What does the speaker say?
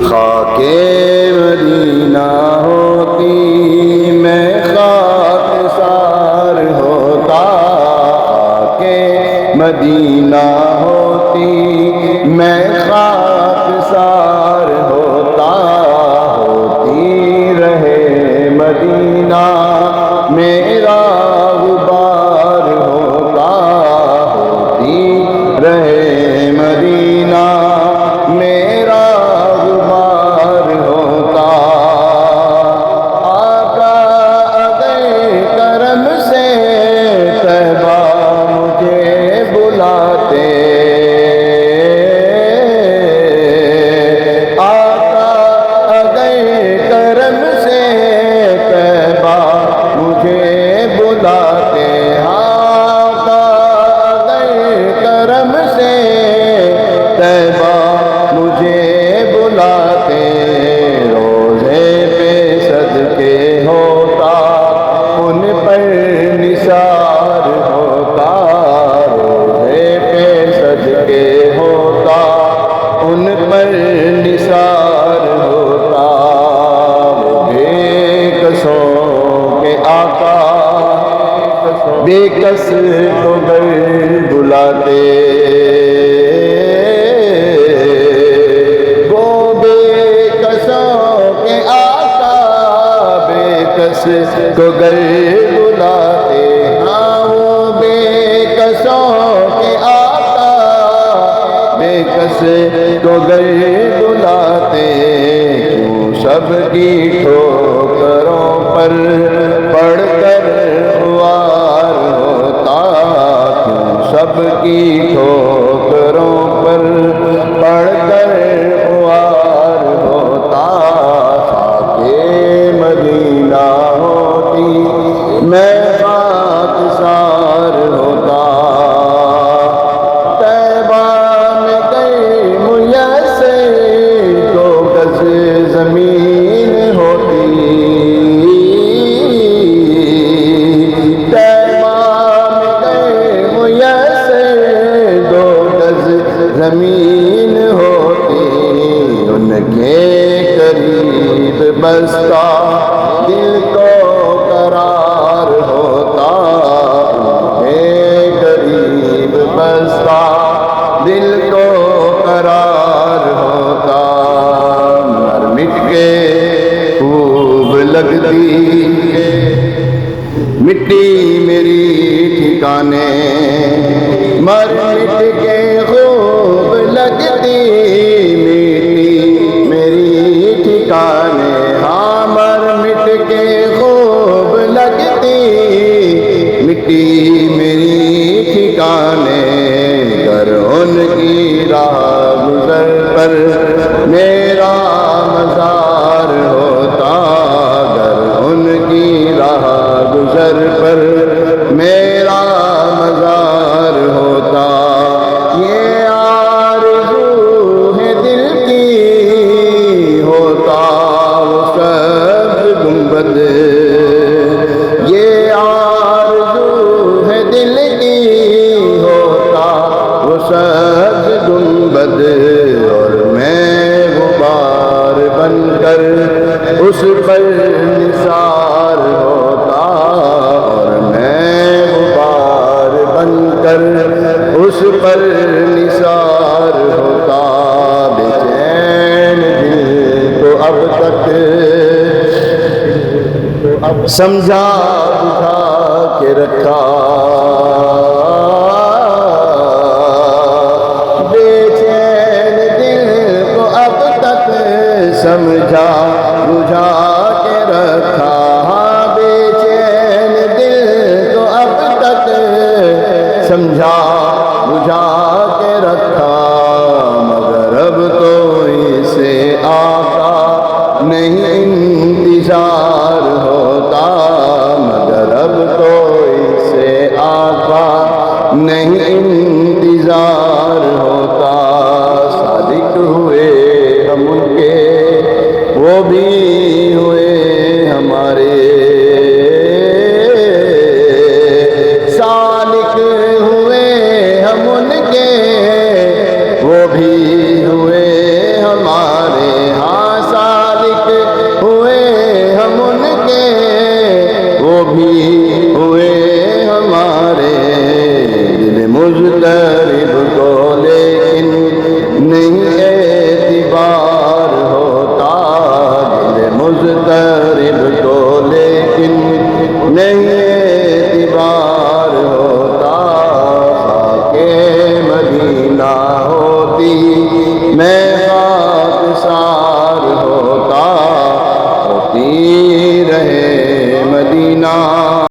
خاک مدینہ ہوتی میں خاکسار ہوتا، خاک مدینہ ہوتی میں خاکسار ہوتا، ہوتی رہے مدینہ میرا غبار ہوتا، ہوتی رہے مدینہ میرا غبار ہوتا۔ آقا اگر کرم سے طیبہ مجھے بلاتے، آقا اگر کرم سے طیبہ مجھے بلاتے، آقا اگر کرم سے طیبہ مجھے بلاتے، روزے پہ صدقے ہوتا ان پر نثار ہوتا، روزے پہ صدقے ہوتا ان پر نثار ہوتا، وہ بے کسوں کے آقا بے کس کو گر بلاتے، وہ بے کسوں کے آقا بے کس کو گر بلاتے، ہاں وہ بے کسوں کے آقا بے کس کو گر بلاتے، کیوں سب کی ٹھوکروں پر پڑھ کر خوار ہوتا، کیوں سب کی ٹھوکروں پر پڑھ کر خوار ہوتا، خاک مدینہ ہوتی میں خاکسار ہوتا، طیبہ میں گئی میسر دو گز زمین ہوتی، طیبہ میں گئی میسر دو گز زمین ہوتی، ان کے قریب بستا دل کو قرار ہوتا، ان کے قریب بستا دل کو قرار ہوتا، مر مٹ کے خوب لگتی مٹی میری ٹھکانے، مر مٹ کے خوب لگتی مٹی میری ٹھکانے، ہاں مر مٹ کے خوب لگتی مٹی میری ٹھکانے، گر ان کی راہ گزر پر میرا مزار ہوتا، گر ان کی راہ گزر پر میرا مزار ہوتا، یہ آرزو ہے دل کی ہوتا وہ سبز گنبد، یہ آرزو ہے دل کی ہوتا وہ سبز گنبد، اور میں غبار بن کر اس پر نثار ہوتا، اور میں غبار بن کر اس پر نثار ہوتا، بے چین دل کو اب تک سمجھا بجھا کے رکھا، بے چین دل کو اب تک سمجھا بجھا کے رکھا، بے چین دل کو اب تک سمجھا بجھا کے رکھا، مگر اب تو اسے آقا نہیں انتظار ہوتا، مگر اب تو اسے آقا نہیں انتظار ہوتا، صادق ہوئے ہم ان کے وہ بھی ہوئے ہمارے، سالک ہوئے ہم ان کے وہ بھی ہوئے ہمارے،